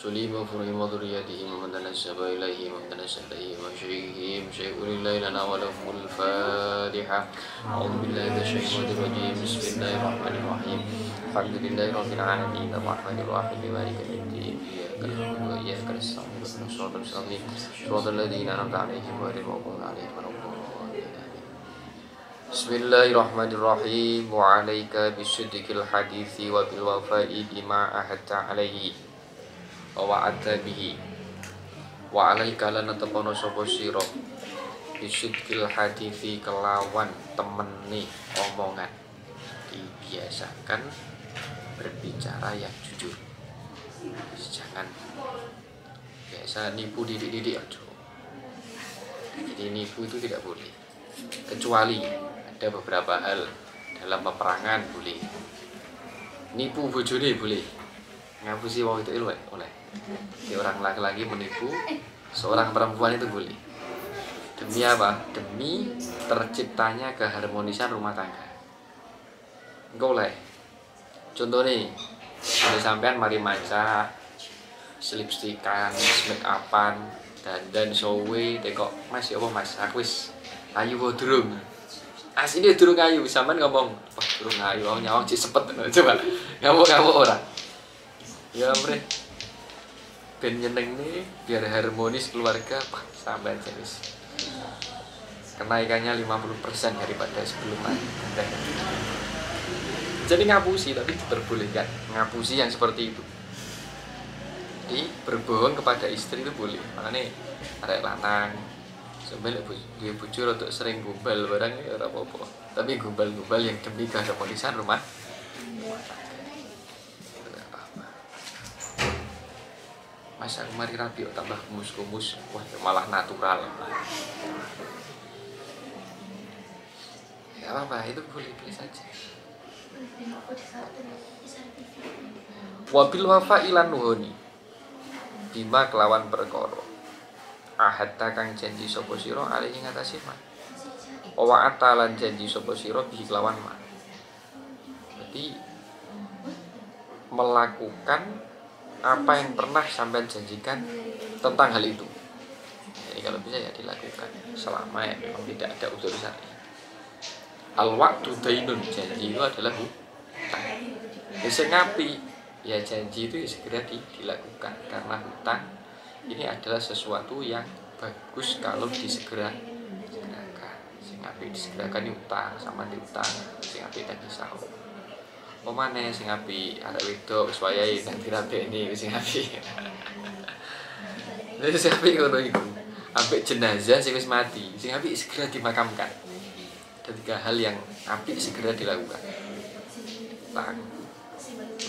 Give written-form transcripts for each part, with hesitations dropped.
سليم وفرهم وذرياتهم ومن تنسب إليهم ومن تنسب إليهم وشيخهم شيء لله لنا ولهم الفاتحة. أعوذ بالله من الشيطان الرجيم. بسم الله الرحمن الرحيم. الحمد لله رب العالمين الرحمن الرحيم مالك يوم الدين إياك نعبد وإياك نستعين اهدنا الصراط المستقيم صراط الذين أنعمت عليهم غير المغضوب عليهم ولا الضالين. Bismillahirrahmanirrahim. Wa alaika bisidqil hadithi wa bil wafa'i bima ahadta alaihi wa wa'adta bihi. Wa alaika lan tepono sapa sira bisidqil hadithi kelawan temeni omongan. Dibiasakan berbicara yang jujur. Jangan biasa nipu didik-didik aja. Jadi nipu itu tidak boleh. Kecuali ada beberapa hal dalam peperangan boleh, nipu bojone boleh, ngapusi wong itu oleh. Jadi orang laki-laki menipu seorang perempuan itu boleh. Demi apa? Demi terciptanya keharmonisan rumah tangga. Engko oleh. Contoh nih, ada sampean mari maca, lipstikan, make upan, dandan sowe, tekok mas ya apa mas, aku wis ayu kok durung. Asine durung ayu, sampean ngomong, "Wah, durung ayu, wong nyawang cek sepet." Coba. Ngamuk-ngamuk ora. Ya, Bre. Ben nyenengne biar harmonis keluarga, Pak, sampean jenis. Kenaikannya 50% daripada sebelumnya. Jadi ngapusi tapi diperbolehkan. Ngapusi yang seperti itu. Jadi berbohong kepada istri itu boleh. Makanya arek lanang sebenarnya dia bujur untuk sering gombal barang ya ora apa-apa. Tapi gombal-gombal yang demi keharmonisan rumah tangga. Enggak apa-apa. Mas aku mari rapi tambah kumus-kumus, wah malah natural. Ya apa itu boleh saja. Wabil wafa ilan nuhoni bima kelawan perkara ahadta kang janji sapa sira alih ing atase man. Wa atalan janji sapa sira bihi kelawan man. Jadi melakukan apa yang pernah sampean janjikan tentang hal itu. Jadi kalau bisa ya dilakukan selama ya memang tidak ada udzur syar'i. Al wa'du dainun, janji itu adalah hutang. Sing ngapi ya janji itu ya segera dilakukan karena hutang ini adalah sesuatu yang bagus kalau disegerakan. Sing apik disegerakan utang sama diutang, sing apik tak sahur. Pemane sing apik arek wedok wis wayahe nang dirabekne sing apik. Lha sing apik ngono iku. Ambek jenazah sing wis mati, sing apik segera dimakamkan. Ketiga hal yang apik segera dilakukan. Utang,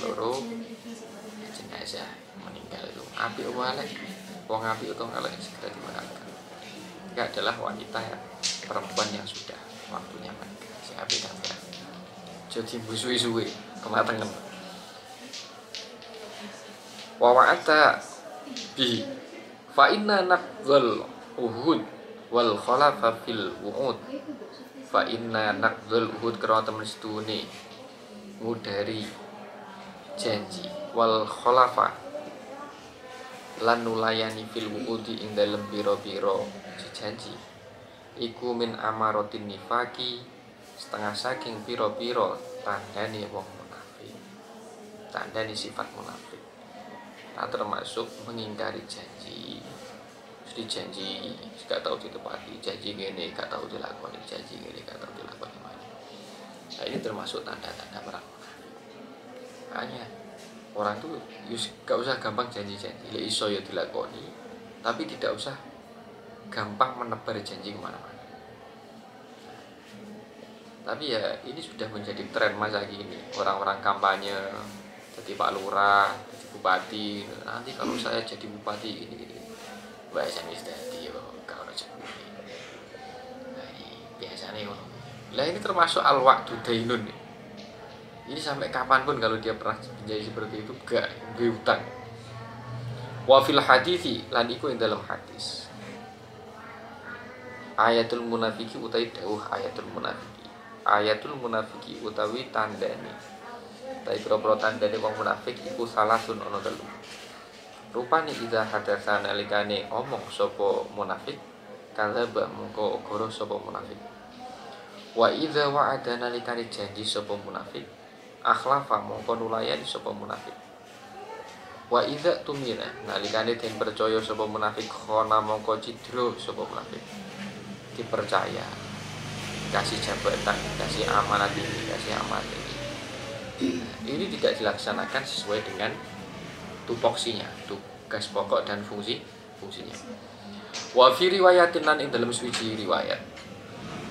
loro, jenazah meninggal itu apik wae. Wong apik utawa elek segera dimakamkan. Ini adalah wanita ya, perempuan yang sudah waktunya menikah. Sing apik kan. Jadi suwi-suwi kematangan. Wa wa'ata bi fa inna naqdhal uhud wal khalafa fil wu'ud. Fa inna naqdhal uhud karo temen setune ngudari janji wal khalafa lan nulayani fil wu'udi ing dalem biro-biro janji iku min amaratin nifaki setengah saking biro-biro tandane wong munafik, tandane sifat munafik. Nah, termasuk mengingkari janji. Jadi janji gak tahu ditepati, janji ngene gak tahu dilakoni, janji ngene gak tahu dilakoni mana. Nah, ini termasuk tanda-tanda orang munafik. Hanya orang tuh gak usah gampang janji-janji, le iso ya dilakoni, tapi tidak usah gampang menebar janji kemana-mana. Tapi ya ini sudah menjadi tren masa kini. Orang-orang kampanye jadi Pak Lurah, jadi Bupati. Nanti kalau saya jadi Bupati ini, wah saya jadi kalau jadi biasanya lah ini termasuk al-wa'du dainun. Ini sampai kapanpun kalau dia pernah menjadi seperti itu gak berhutang. Wa fil hadithi lan iku ing dalam hadis. Ayatul munafiki utawi dawuh ayatul munafiki. Ayatul munafiki utawi tandane. Tapi pira-pira tandane wong munafik iku salasun ana telu. rupane idza hadatsa nalikane omong sapa munafik kadzaba mongko goro sapa munafik. Wa idza wa'ada nalikane janji sapa munafik akhlafa mongko nulayani sapa munafik. Wa idza tumina nalikane den percaya sapa munafik khona mongko cidro sapa munafik. Dipercaya, kasih jabatan, kasih amanat ini, kasih amanat ini. Ini tidak dilaksanakan sesuai dengan tupoksinya, tugas pokok dan fungsinya. Wa fi riwayatin lan ing dalam suci riwayat.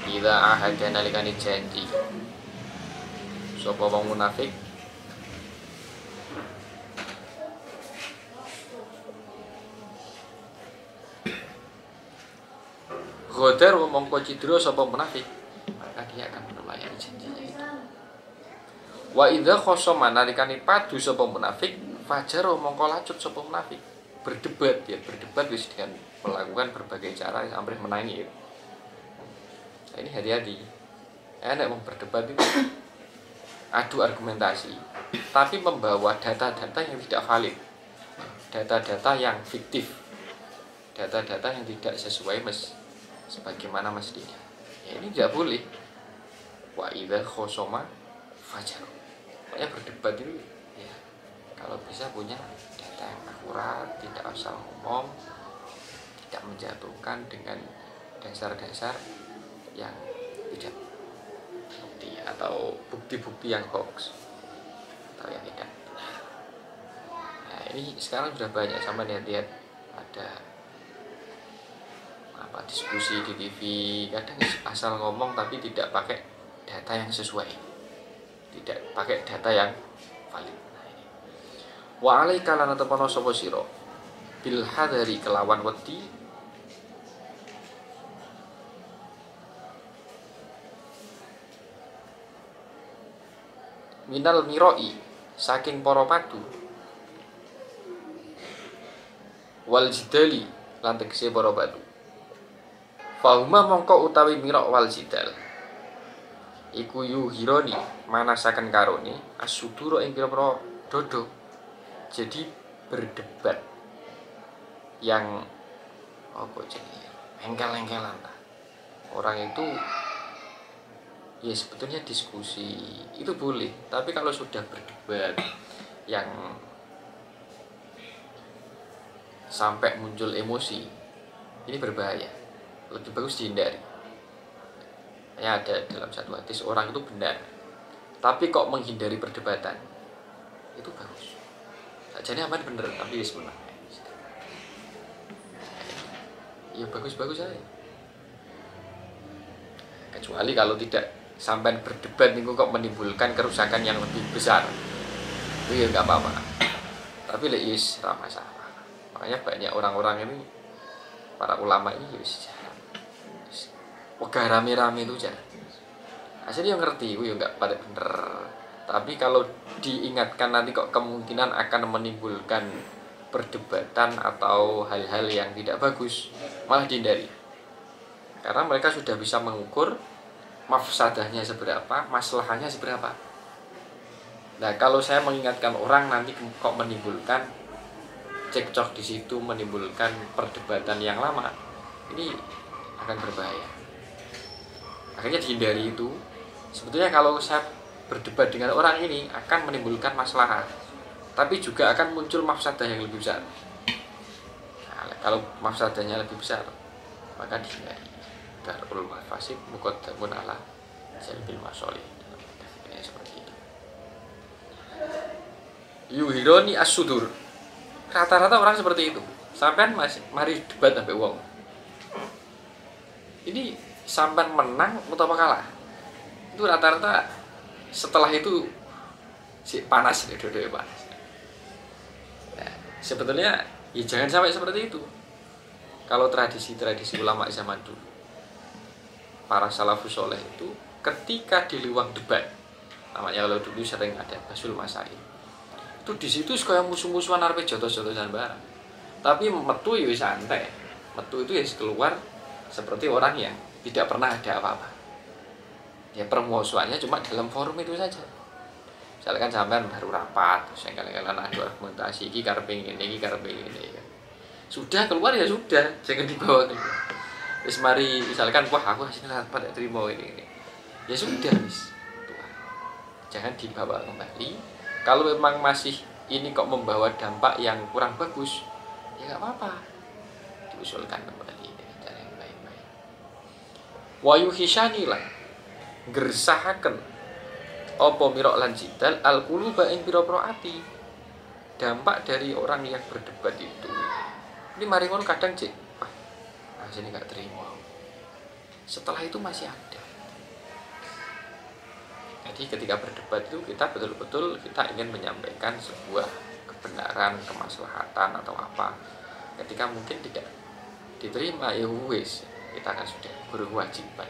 Idza ahada nalikane janji sapa wong munafik Ghodar mongko cidro sapa munafik, maka dia akan melayani janjinya itu. Wa idza khosama nalikane padu sapa munafik, fajar mongko lacut sapa munafik. Berdebat wis dengan melakukan berbagai cara sampai menangi. Nah, ini hati-hati. Enak mau berdebat itu adu argumentasi, tapi membawa data-data yang tidak valid, data-data yang fiktif, data-data yang tidak sesuai sebagaimana mestinya. Ya, ini tidak boleh. Wa idza khosoma fajar. Pokoknya berdebat itu ya kalau bisa punya data yang akurat, tidak asal ngomong, tidak menjatuhkan dengan dasar-dasar yang tidak bukti atau bukti-bukti yang hoax atau yang tidak. Nah, ini sekarang sudah banyak sama lihat ada diskusi di TV, kadang asal ngomong tapi tidak pakai data yang sesuai, tidak pakai data yang valid. Nah, ini. Wa alaika lan atapono sapa sira bil hadari kelawan wedi minal miroi saking para padu wal jidali lan tegese para padu. Fahuma mongko utawi mirok wal jidal iku yuhironi manasaken karone asudura ing pira-pira dodo. Jadi berdebat yang apa jenenge engkel-engkelan. Orang itu ya sebetulnya diskusi itu boleh, tapi kalau sudah berdebat yang sampai muncul emosi, ini berbahaya. Lebih bagus dihindari. Ya ada dalam satu hadis orang itu benar, tapi kok menghindari perdebatan, itu bagus. Jadi aman bener, tapi bismillah. Ya bagus-bagus aja. Kecuali kalau tidak sampai berdebat nih kok menimbulkan kerusakan yang lebih besar, itu ya nggak apa-apa. Tapi leis ramah salah. Makanya banyak orang-orang ini, para ulama ini ya wegah rame-rame itu aja. Aslinya yang ngerti, ya nggak pada bener. Tapi kalau diingatkan nanti kok kemungkinan akan menimbulkan perdebatan atau hal-hal yang tidak bagus, malah dihindari. Karena mereka sudah bisa mengukur mafsadahnya seberapa, masalahnya seberapa. Nah, kalau saya mengingatkan orang nanti kok menimbulkan cekcok di situ, menimbulkan perdebatan yang lama, ini akan berbahaya. Akhirnya dihindari itu. Sebetulnya kalau saya berdebat dengan orang ini akan menimbulkan masalah, tapi juga akan muncul mafsadah yang lebih besar. Nah, kalau mafsadahnya lebih besar, maka dihindari. Darul mafasid muqaddamun ala jalbil masolih. Seperti itu. Yuhironi as-sudur. Rata-rata orang seperti itu. Sampai masih mari debat sampai wong. Ini sampai menang atau kalah. Itu rata-rata setelah itu si panas dua-duanya panas. Nah, sebetulnya ya jangan sampai seperti itu. Kalau tradisi-tradisi ulama zaman dulu, para salafus soleh itu ketika di luang debat, namanya kalau dulu sering ada basul masail, itu di situ kayak musuh-musuhan arpe jotos-jotosan barang. Tapi metu ya santai, metu itu ya keluar seperti orang yang tidak pernah ada apa-apa. Ya permusuhannya cuma dalam forum itu saja. Misalkan sampean baru rapat, terus yang kalian adu argumentasi, iki karepe ngene, iki karepe ngene. Sudah keluar ya sudah, jangan dibawa keluar. Wis mari misalkan wah aku hasilnya rapat terima ini. Ya sudah wis. Jangan dibawa kembali. Kalau memang masih ini kok membawa dampak yang kurang bagus, ya nggak apa-apa. Diusulkan kembali dengan cara yang baik-baik. Wa yuhishani lan gersahaken apa mirok lan jidal al quluba ing pira-pira ati. Dampak dari orang yang berdebat itu. Ini mari ngono kadang cek, wah, sini nggak terima. Setelah itu masih ada. Jadi ketika berdebat itu kita betul-betul kita ingin menyampaikan sebuah kebenaran, kemaslahatan atau apa. Ketika mungkin tidak diterima ya wis, kita akan sudah berkewajiban.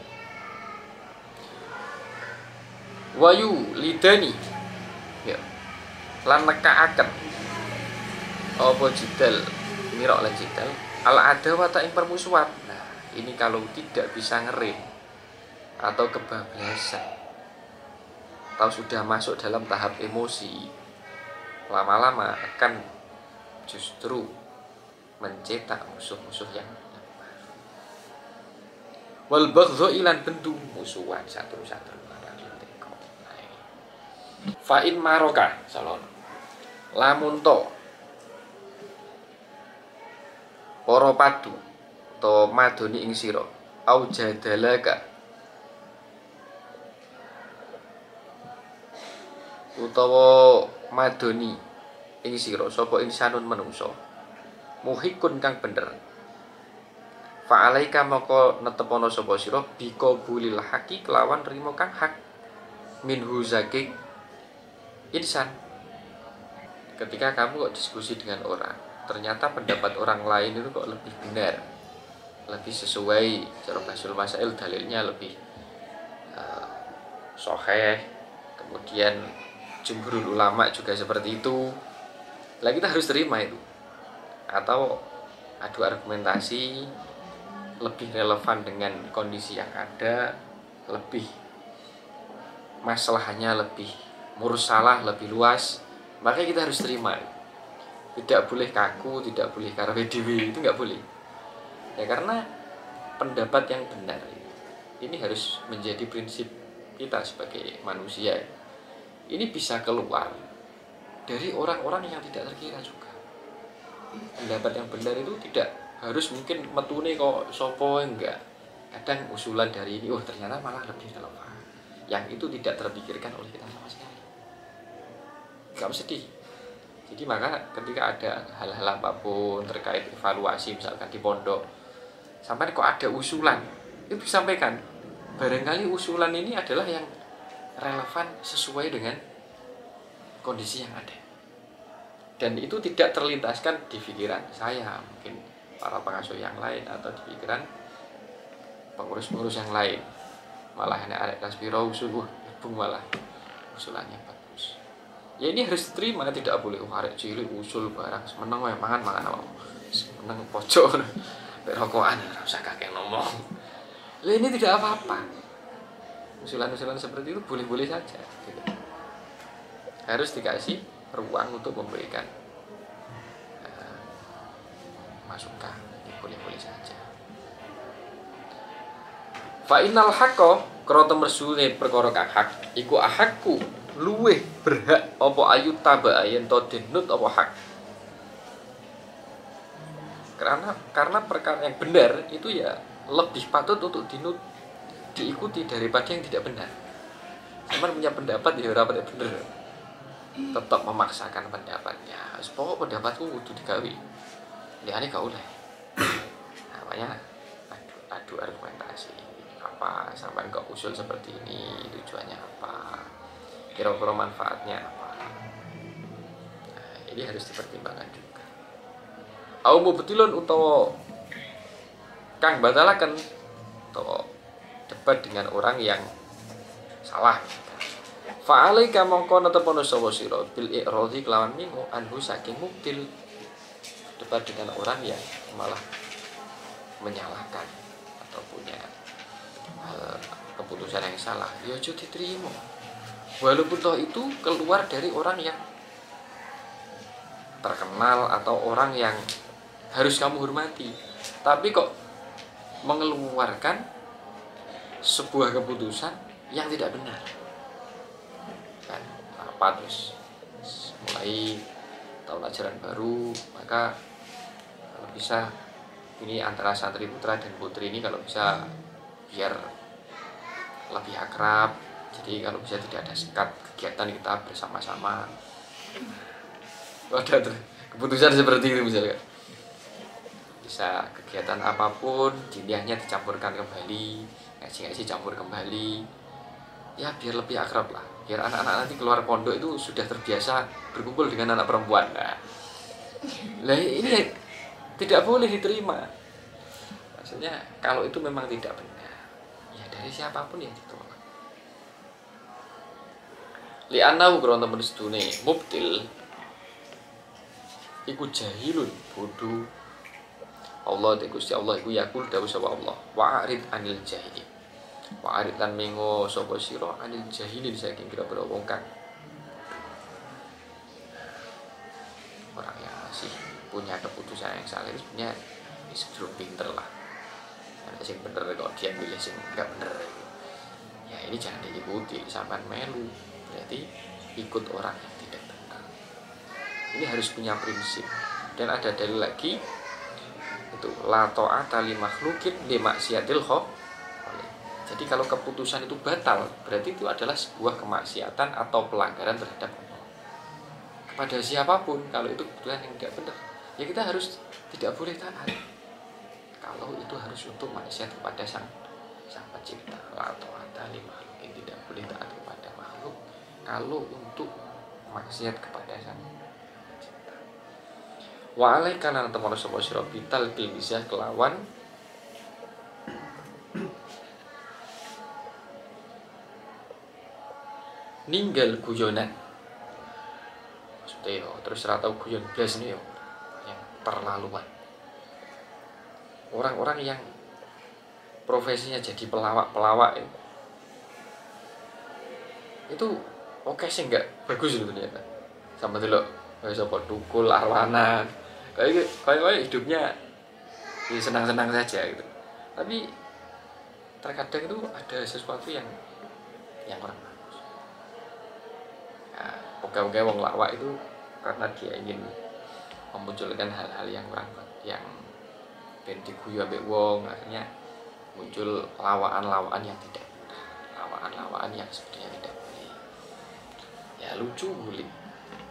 Wayu lidani ya lan nekaaken apa jidal mirok lan jidal al adawata ing permusuhan. Nah, ini kalau tidak bisa ngerem atau kebablasan atau sudah masuk dalam tahap emosi, lama-lama akan justru mencetak musuh-musuh yang baru. Wal baghdhu ilan bendu musuhan satu-satu. Fa'in maroka salon lamun to para padu to madoni ing sira au jadalaka utawa madoni ing sira sapa insanun manungsa muhikun kang bener fa'alaika maka netepono sapa sira biqabulil haqi kelawan rimo kang hak minhu zaking insan. Ketika kamu kok diskusi dengan orang, ternyata pendapat orang lain itu kok lebih benar, lebih sesuai cara basul masail, dalilnya lebih sahih. Kemudian jumhurul ulama juga seperti itu. Lah kita harus terima itu. Atau adu argumentasi lebih relevan dengan kondisi yang ada, lebih masalahnya lebih mursalah, lebih luas, maka kita harus terima. Tidak boleh kaku, tidak boleh karepe dhewe, itu nggak boleh. Ya karena pendapat yang benar ini harus menjadi prinsip kita sebagai manusia. Ini bisa keluar dari orang-orang yang tidak terkira juga. Pendapat yang benar itu tidak harus mungkin metune kok sopo enggak. Kadang usulan dari ini, oh ternyata malah lebih relevan. Yang itu tidak terpikirkan oleh kita sama sekali. Gak sedih. Jadi maka ketika ada hal-hal apapun terkait evaluasi misalkan di pondok, sampai kok ada usulan, itu disampaikan. Barangkali usulan ini adalah yang relevan sesuai dengan kondisi yang ada. Dan itu tidak terlintaskan di pikiran saya, mungkin para pengasuh yang lain atau di pikiran pengurus-pengurus yang lain. Malah ini arek kelas piro usul, malah usulannya bagus. Ya ini harus diterima, tidak boleh arek cilik usul barang meneng wae mangan apa. Meneng pojok rokokan ora usah kakek ngomong. Lah ini tidak apa-apa. Usulan-usulan seperti itu boleh-boleh saja gitu. Harus dikasih ruang untuk memberikan masukan, boleh-boleh saja. Fa innal haqqo krata mersune perkara kang hak iku ahakku luweh berhak apa ayu taba yen to denut apa hak. Karena perkara yang benar itu ya lebih patut untuk diikuti daripada yang tidak benar. Sama punya pendapat ya ora benar. Tetap memaksakan pendapatnya. Pokok pendapatku kudu digawe. Liyane gak oleh. Namanya adu argumentasi. Apa sampai kok usul seperti ini, tujuannya apa? Kira-kira manfaatnya apa? Nah, ini harus dipertimbangkan juga. Au mubtilun utawa kang batalaken atau debat dengan orang yang salah. Fa'alaika mongko netepono sapa sira bil i'radhi kelawan mingu anhu saking mubtil. Debat dengan orang yang malah menyalahkan atau punya keputusan yang salah, ya aja diterima. Walaupun toh itu keluar dari orang yang terkenal atau orang yang harus kamu hormati, tapi kok mengeluarkan sebuah keputusan yang tidak benar kan. Apa terus mulai tahun ajaran baru, maka kalau bisa ini antara santri putra dan putri ini kalau bisa biar lebih akrab. Jadi kalau bisa tidak ada sekat kegiatan kita bersama-sama. Ada keputusan seperti itu misalnya. Bisa kegiatan apapun, diniahnya dicampurkan kembali, ngaji-ngaji campur kembali. Ya biar lebih akrab lah. Biar anak-anak nanti keluar pondok itu sudah terbiasa berkumpul dengan anak perempuan. Nah ini tidak boleh diterima. Maksudnya kalau itu memang tidak benar, ya dari siapapun yang ditolak. Li'annahu krono temen sedune mubtil iku jahilun bodoh. Allah te Gusti Allah iku yakul dawuh sapa Allah wa'arid anil jahilin. Wa'arid lan mengo sapa sira anil jahilin saking kira-kira wong kang orang yang masih punya keputusan yang salah, sebenarnya sebelum pinter lah. Ada sing bener kok dia milih sing enggak bener. Ya ini jangan diikuti, sampai melu berarti ikut orang yang tidak benar. Ini harus punya prinsip. Dan ada dalil lagi itu la ta'ata li makhluqin li maksiatil khaliq. Jadi kalau keputusan itu batal, berarti itu adalah sebuah kemaksiatan atau pelanggaran terhadap Allah. Kepada siapapun kalau itu keputusan yang tidak benar, ya kita harus tidak boleh taat. Kalau itu harus untuk maksiat kepada sang pencipta. La ta'ata li makhluqin, tidak boleh taat kepada makhluk kalau untuk maksiat kepada sang pencipta. Wa alaika lan temono sapa sira bital bisa kelawan ninggal guyonan. Maksudnya terus ora tau guyon blas nih yang terlaluan. Orang-orang yang profesinya jadi pelawak-pelawak itu oke sih enggak bagus itu ternyata. Sama dulu kayak sapa dukul arwana. Kayak hidupnya ya senang-senang saja gitu. Tapi terkadang itu ada sesuatu yang kurang bagus. Ya, moga-moga wong lawak itu karena dia ingin memunculkan hal-hal yang kurang yang ben diguyu ambek wong, akhirnya muncul lawaan-lawaan yang tidak benar, lawaan-lawaan yang sebenarnya tidak boleh. Ya lucu boleh,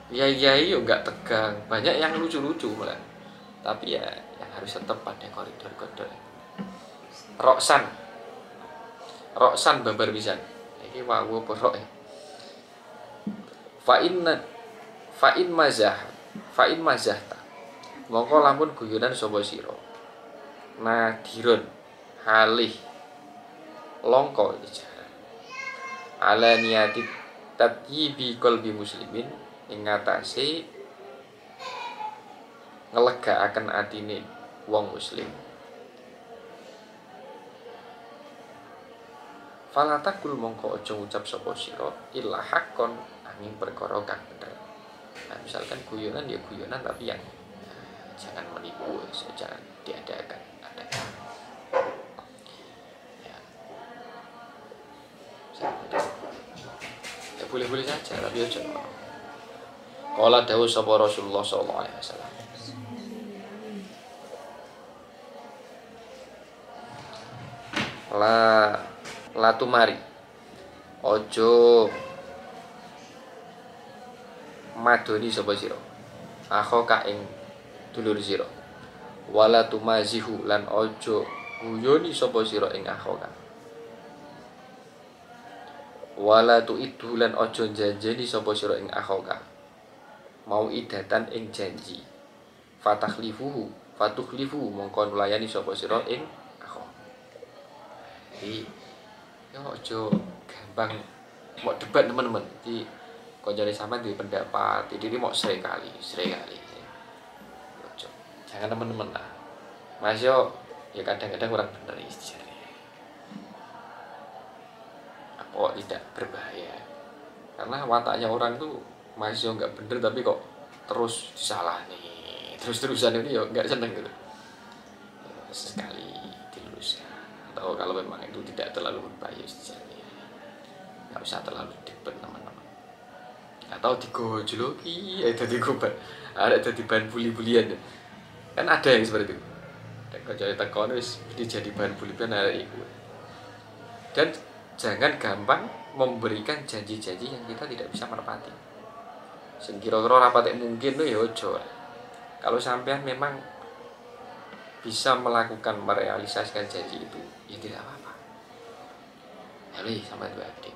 ya yo nggak tegang, banyak yang lucu-lucu malah, tapi ya yang harus tetap pada koridor-koridor. Roksan babar pisan. Iki wawu apa rok ya? Fa'in mazah ta. Mongko lamun guyonan sapa sira. Nadirun halih longko bicara ala niati tatyibi qalbi muslimin ing ngatasi ngelegakaken atine wong muslim. Falatakul mongko aja ngucap sapa sira illa haqqon angin perkara kang bener. Nah, misalkan guyonan ya guyonan tapi yang jangan menipu, jangan diadakan. Ya boleh-boleh saja tapi aja. Qala dawuh sapa Rasulullah sallallahu alaihi wasallam. La tumari. Ojo madoni sapa sira. Akho ka ing dulur sira. Wala tumazihu lan ojo guyoni sapa sira ing akhoka. Wala tu'idu lan ojo janjeni sapa sira ing akhoka. Mau idatan ing janji. Fatukhlifu mongko nulayani sapa sira ing akho. Jadi ya ojo gampang mau debat teman-teman. Jadi kancane sampean duwe pendapat, iki mau sekali. Jangan teman-teman lah. Mas yo ya kadang-kadang kurang bener istilahnya. Apa tidak berbahaya? Karena wataknya orang tuh masih nggak bener tapi kok terus disalahnya terus-terusan ini ya nggak seneng gitu. Sekali diluruskan, atau kalau memang itu tidak terlalu berbahaya sebenarnya nggak usah terlalu debat teman-teman, atau digojloki itu digobat ada jadi bahan bully-bulian kan, ada yang seperti itu. Dan kalau jadi tekon wis jadi bahan bully-bulian ada itu. Dan jangan gampang memberikan janji-janji yang kita tidak bisa menepati. Sing kira-kira rapatek mungkin tuh ya ojo. Kalau sampean memang bisa melakukan merealisasikan janji itu, ya tidak apa-apa. Hei, sampai dua adik.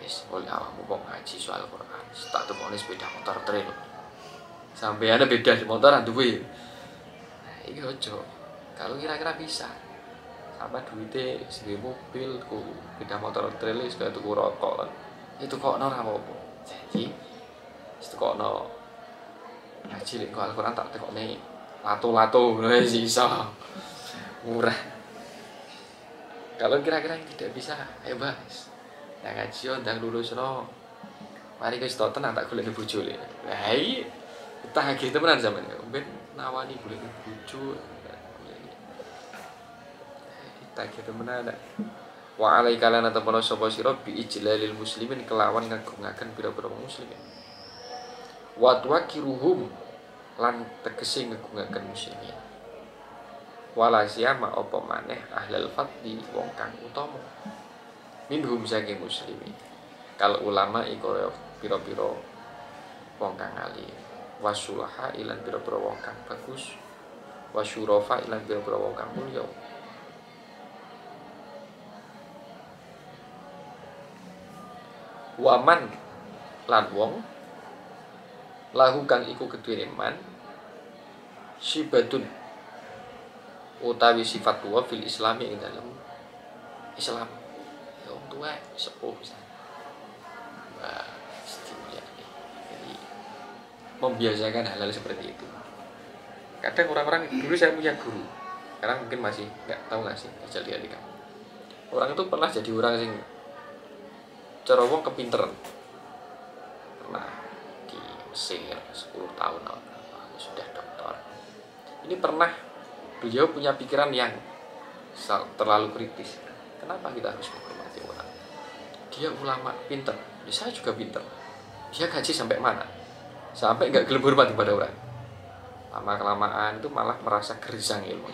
Yes, boleh awakmu kok ngaji soal Quran. Tak tukone sepeda motor trail. Sampai ada beda di motor duwe. Nah, iki ojo. Kalau kira-kira bisa. Sama duitnya sebagai mobil, sepeda motor trail wis kaya tuku rokok. Itu kok ora apa-apa. Janji itu kok ngaji lek Al-Quran tak tekokne lato-lato ngono wis iso. Murah. Kalau kira-kira yang tidak bisa, ayo bahas. Nah ngaji yo ndang lulusno. Mari wis toten tak golek bojo le. Lah iki tak gitu temenan sampean. Ben nawani golek bojo. Tak gitu temenan. Wa alaika lana tapono sapa sira bi ijlalil muslimin kelawan ngagungaken pira-pira muslimin. Wa tuwakiruhum lan tegese ngagungaken muslimin. Wala siyama apa maneh ahlul fadli wong kang utama minhum saking muslimin. Kalau ulama iku pira-pira wong kang alim, wasulaha ilan pira-pira wong kang bagus, wasyurafa ilan pira-pira wong kang mulya. Waman lan wong lahu kang iku kedue man sibatun utawi sifat tua fil islami ing dalam Islam. Ya wong tua sepuh misalnya. Wah, jadi membiasakan hal-hal seperti itu. Kadang orang-orang dulu saya punya guru, sekarang mungkin masih nggak tahu nggak sih ajal dia kamu. Orang itu pernah jadi orang sing cara wong kepinteran. Pernah di Mesir 10 tahun sudah doktor. Ini pernah beliau punya pikiran yang terlalu kritis. Kenapa kita harus menghormati orang? Dia ulama pinter, saya juga pinter. Dia gaji sampai mana? Sampai nggak gelem hormat kepada orang. Lama kelamaan itu malah merasa gersang ilmu.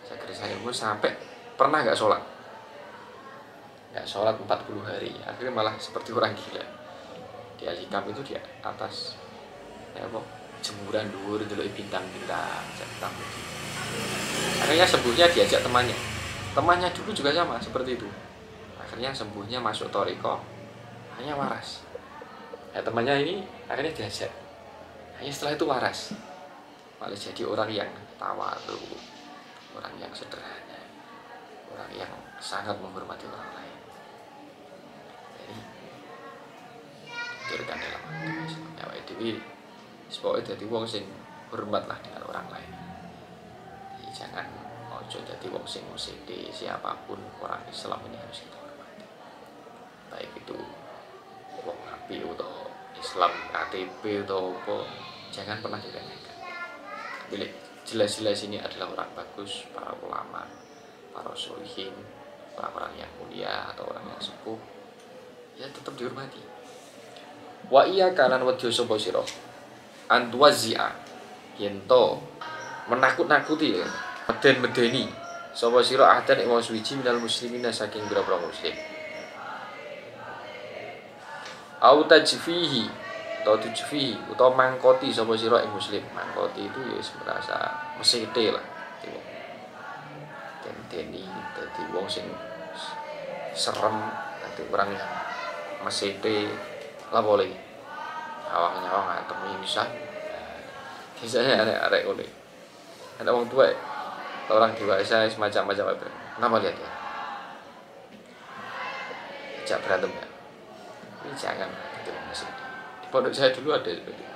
Saya gersang ilmu sampai pernah nggak sholat. Nggak sholat 40 hari. Akhirnya malah seperti orang gila. Di Al-Hikam itu di atas ya apa? Jemuran dhuwur ndelok bintang-bintang, bintang. Akhirnya sembuhnya diajak temannya dulu juga sama seperti itu. Akhirnya sembuhnya masuk thariqah, hanya waras. Ya temannya ini akhirnya diajak, hanya setelah itu waras, malah jadi orang yang tawadhu, orang yang sederhana, orang yang sangat menghormati orang lain. Jadi diajarkan dalam agama Islam. Pokoknya jadi wong sing hormatlah dengan orang lain. Jadi jangan ojo jadi wong sing musidi, siapapun orang Islam ini harus kita hormati. Baik itu wong api atau Islam KTP atau apa, jangan pernah diremehkan. Bila jelas-jelas ini adalah orang bagus, para ulama, para sholihin, orang-orang yang mulia atau orang yang sepuh, ya tetap dihormati. Wa iya kanan wadya sapa sira antuazia yento menakut-nakuti dan medeni sapa sira ahdan ing wong suci minal muslimina saking boro-boro muslim au tajfihi atau tujfihi utawa mangkoti sapa sira ing muslim. Mangkoti itu ya merasa mesite lah deni dadi wong sing serem, dadi orang yang mesite lah boleh awang-awang atau bisa. Biasanya arek unik. Ada orang tua, orang dewasa semacam-macam apa. Kenapa lihat ya? Ajak berantem ya. Ini jangan gitu masih. Di pondok saya dulu ada seperti itu.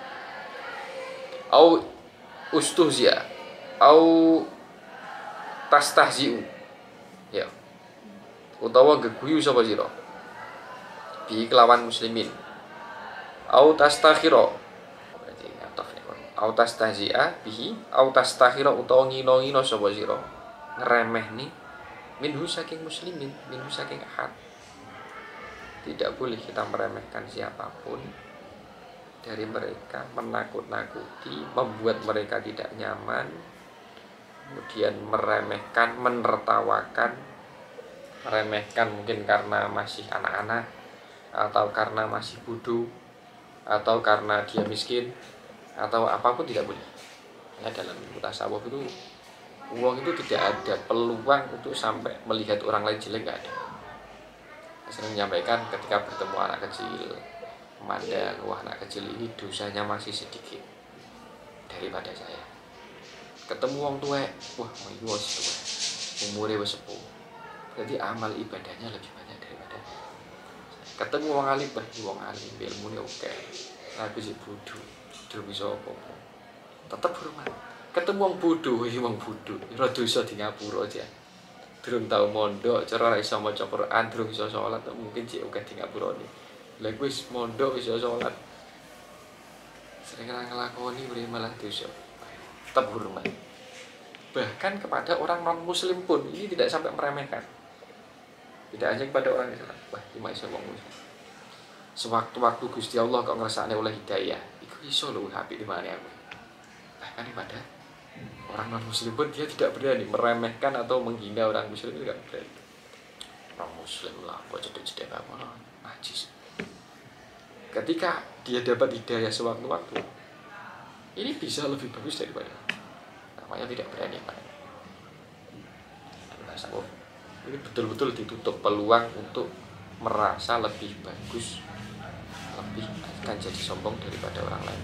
Au ustuhzia, au tastahziu. Ya. Utawa geguyu sapa sira. bi kelawan muslimin au tastakhira berarti ataf au tastahzi'a bihi au tastakhira utawa ngino-ngino sapa sira ngremehni minhu saking muslimin minhu saking ahad. Tidak boleh kita meremehkan siapapun dari mereka, menakut-nakuti, membuat mereka tidak nyaman, kemudian meremehkan, menertawakan, meremehkan mungkin karena masih anak-anak, atau karena masih bodoh, atau karena dia miskin, atau apapun tidak boleh. Ya, dalam tasawuf itu uang itu tidak ada peluang untuk sampai melihat orang lain jelek, nggak ada. Saya sering menyampaikan ketika bertemu anak kecil, memandang wah anak kecil ini dosanya masih sedikit daripada saya. Ketemu wong tua, wah ini wong tua, umurnya wis sepuh, jadi amal ibadahnya lebih banyak daripada. Ketemu wong alim, wong alim ilmunya oke, tapi si bodoh, belum bisa apa-apa, tetap hormat. Ketemu wong bodoh, wong bodoh, ora dosa di ngapura aja. Durung tau mondok, cara ora iso maca Quran, durung iso salat, mungkin sik oke di ngapurane. Lah wis mondok iso salat. Sering nglakoni uri malah dosa. Tetap hormat. Bahkan kepada orang non muslim pun ini tidak sampai meremehkan. Tidak hanya kepada orang Islam. Wah, iki iso wong muslim. Sewaktu-waktu Gusti Allah kok ngrasakne oleh hidayah, iku iso lho apik di mana aku. Bahkan kepada orang non muslim pun dia tidak berani meremehkan atau menghina orang muslim, itu tidak berani. Orang muslim lah kok cedek-cedek apa najis. Ketika dia dapat hidayah sewaktu-waktu, ini bisa lebih bagus daripada namanya tidak berani Pak. Ini betul-betul ditutup peluang untuk merasa lebih bagus, lebih akan jadi sombong daripada orang lain.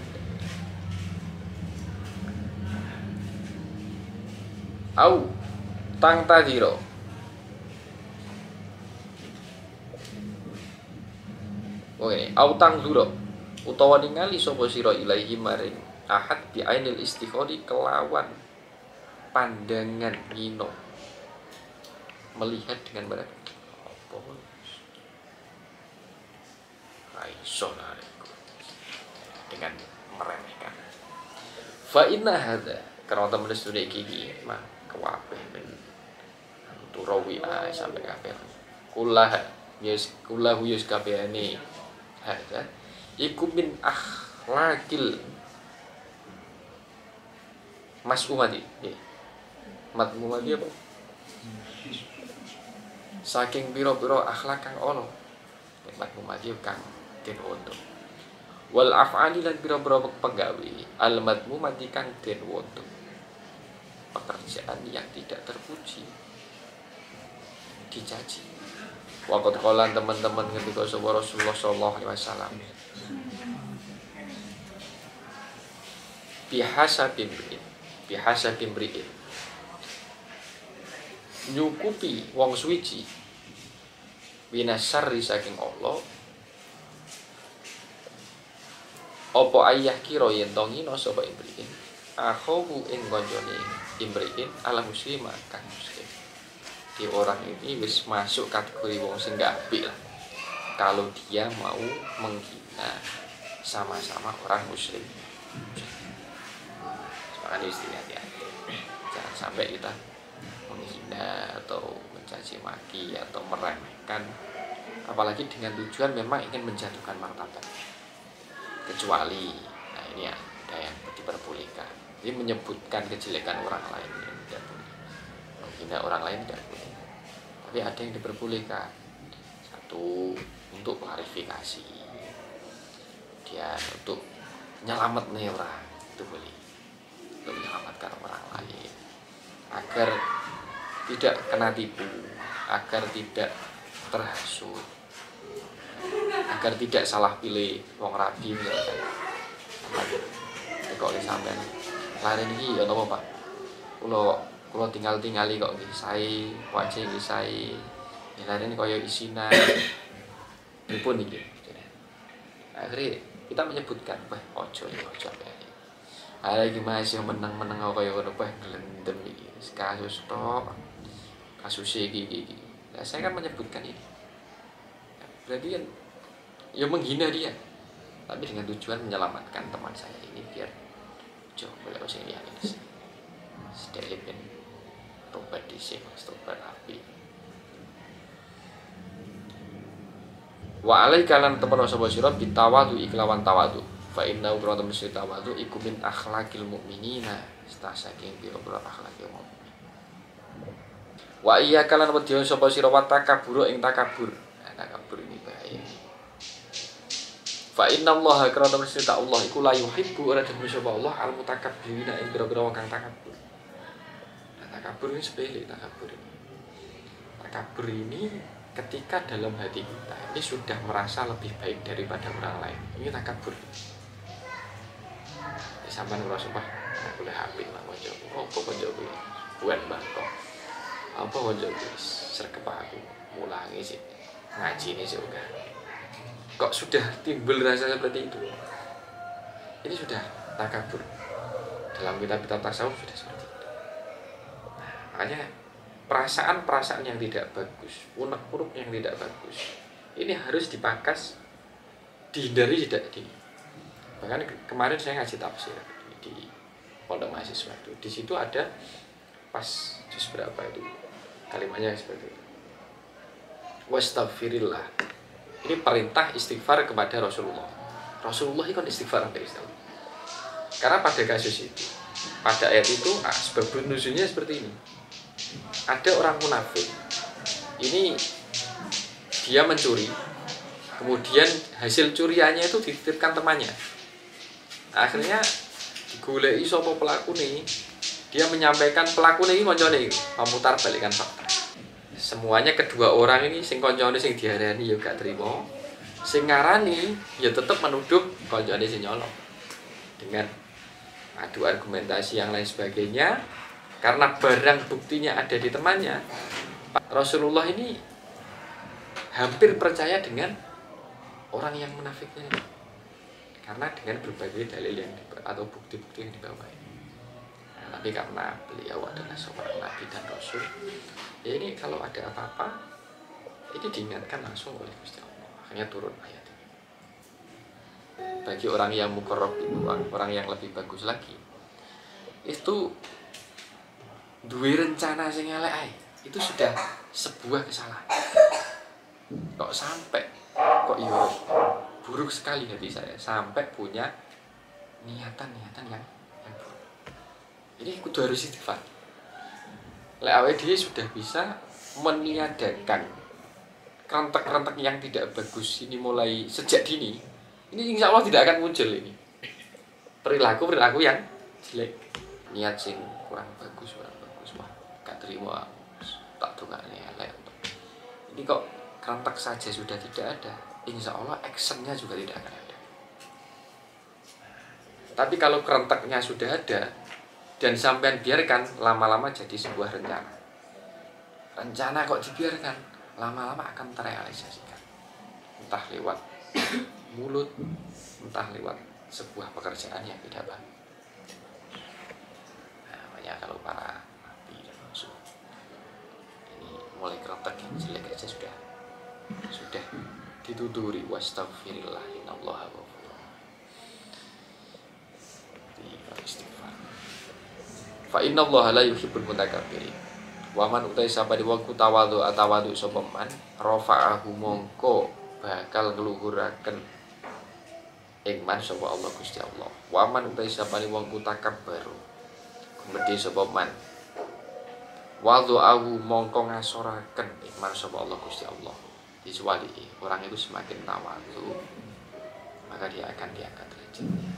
Au tang tadiro oke, au tang zuro utawa ningali sapa sira ilaihi maring ahad bi ainil istighori kelawan pandangan ngino, melihat dengan mata apa raiso dengan meremehkan. Fa inna hadza karena temen studi iki mah kewapeh ben turawi sampai kabeh kulah yus kabehane hadza iku min akhlaqil mas'umati matmumati apa saking pira-pira akhlak kang ana matmumati kang den wonten wal af'ali lan pira-pira penggawe al matmumati kang den wonten pekerjaan yang tidak terpuji, dicaci. Waktu kolan teman-teman ketika Rasulullah Sallallahu Alaihi Wasallam bihasa bimriin nyukupi wong suci binasari saking Allah opo ayah kira yen to ngino sapa imriin akhobu ing kancane imriin ala muslimah kang muslim. Di orang ini wis masuk kategori wong sing gak apik lah kalau dia mau menghina sama-sama orang muslim. Makanya hati-hati, jangan sampai kita menghina atau mencaci maki atau meremehkan, apalagi dengan tujuan memang ingin menjatuhkan martabat. Kecuali, nah ini ada yang diperbolehkan. Jadi menyebutkan kejelekan orang lain tidak boleh, menghina orang lain tidak boleh. Tapi ada yang diperbolehkan. Satu, untuk klarifikasi, dia untuk nyelamat nih orang itu boleh, untuk menyelamatkan orang lain agar tidak kena tipu, agar tidak terhasut, agar tidak salah pilih wong rabi misalkan. Kok sampean lari ini ya nopo Pak, kalau tinggal-tinggali kok nggih sae, wajah nggih sae. Lari ini kaya isina. Pripun iki? Akhirnya kita menyebutkan, "Wah, ojo ya. Ada iki masih meneng-meneng kaya ngono, wah glendem iki. Kasus tok. Kasus iki. Nah, saya kan menyebutkan ini. Berarti kan ya menghina dia, tapi dengan tujuan menyelamatkan teman saya ini biar jauh boleh usah ini sedikit ben tobat dhisik, tobat api. Wa alaika lan temen sapa sira bitawadu iklawan tawadu. Fa inna ugrata mesti tawadu iku min akhlaqil mukminina, saking pira-pira akhlaqil mukmin. Wa iya kalan wedya sapa sira wa takabur ing takabur. Takabur ini bahaya. Fa inna Allah karena mesti ta Allah iku la yuhibbu ora demen sapa Allah al mutakabbirina ing pira-pira wong kang takabur. Takabur ini sepele takabur ini. Takabur ini ketika dalam hati kita ini sudah merasa lebih baik daripada orang lain. Ini takabur. Sampeyan ngrasa bah boleh apik lah kanca. Apa kanca kuwi? Buat bangkok. Apa kanca kuwi? Sregep aku. Mulangi sih. Ngaji ini sih udah. Kok sudah timbul rasa seperti itu? Ini sudah takabur. Dalam kitab-kitab tasawuf sudah seperti itu. Nah, makanya perasaan-perasaan yang tidak bagus, unek-unek yang tidak bagus, ini harus dipangkas, dihindari tidak dini. Bahkan kemarin saya ngaji tafsir di Pondok Mahasiswa itu, di situ ada pas juz berapa itu kalimatnya seperti itu. Wastaghfirillah. Ini perintah istighfar kepada Rasulullah. Rasulullah itu kan istighfar sampai istighfar. Karena pada kasus itu, pada ayat itu, sebab nuzulnya seperti ini. Ada orang munafik. Ini dia mencuri. Kemudian hasil curiannya itu dititipkan temannya. Akhirnya digoleki sapa pelaku nih. Dia menyampaikan pelaku nih koncone memutar balikan fakta. Semuanya kedua orang ini sing koncone sing diarani ya gak trimo. Sing ngarani ya tetap menuduh koncone sing nyolong. Dengan adu argumentasi yang lain sebagainya, karena barang buktinya ada di temannya, Rasulullah ini hampir percaya dengan orang yang munafiknya ini. Karena dengan berbagai dalil yang atau bukti-bukti yang dibawa ini. Nah, tapi karena beliau adalah seorang nabi dan rasul, ya ini kalau ada apa-apa ini diingatkan langsung oleh Gusti Allah. Akhirnya turun ayat ini. Bagi orang yang muqarrab itu, orang yang lebih bagus lagi, itu duwe rencana sing elek ae, itu sudah sebuah kesalahan. Kok sampai kok iya buruk sekali hati saya sampai punya niatan-niatan yang buruk. Ini kudu harus istighfar. Lek awake dhewe sudah bisa meniadakan kerentek-kerentek yang tidak bagus ini mulai sejak dini, ini insya Allah tidak akan muncul ini perilaku yang jelek, niat sing kurang bagus, wah gak terima, tak dongakne elek. Ini kok kerentek saja sudah tidak ada, insya Allah actionnya juga tidak akan ada. Tapi kalau kerenteknya sudah ada dan sampean biarkan, lama-lama jadi sebuah rencana. Rencana kok dibiarkan, lama-lama akan terrealisasikan. Entah lewat mulut, entah lewat sebuah pekerjaan yang tidak baik. Nah, makanya kalau para nabi dan rasul ini mulai kerentek yang jelek aja sudah dituturi, wastaghfirillah innallaha ghafurur istighfar. Fa innallaha la yuhibbul mutakabbirin. Wa man utai sapa di wong tawadhu atawadhu sapa man rafa'ahu mongko bakal ngluhuraken ing man sapa Allah Gusti Allah. Wa man utai sapa di wong takabbaru gumedhe sapa man wadhu'ahu mongko ngasoraken ing man sapa Allah Gusti Allah. Kecuali orang itu semakin tawadhu, maka dia akan diangkat derajatnya.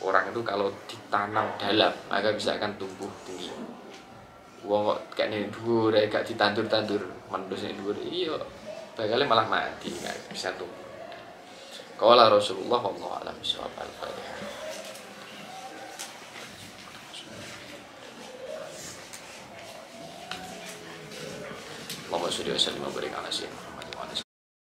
Orang itu kalau ditanam dalam, maka bisa akan tumbuh tinggi. Wong kok kene dhuwur gak ditandur-tandur, mendus ning dhuwur, iya bakal malah mati, gak bisa tumbuh. Qala Rasulullah sallallahu alaihi wasallam al-Fatihah. Allahumma sholli wa sallim wa barik ala sayyidina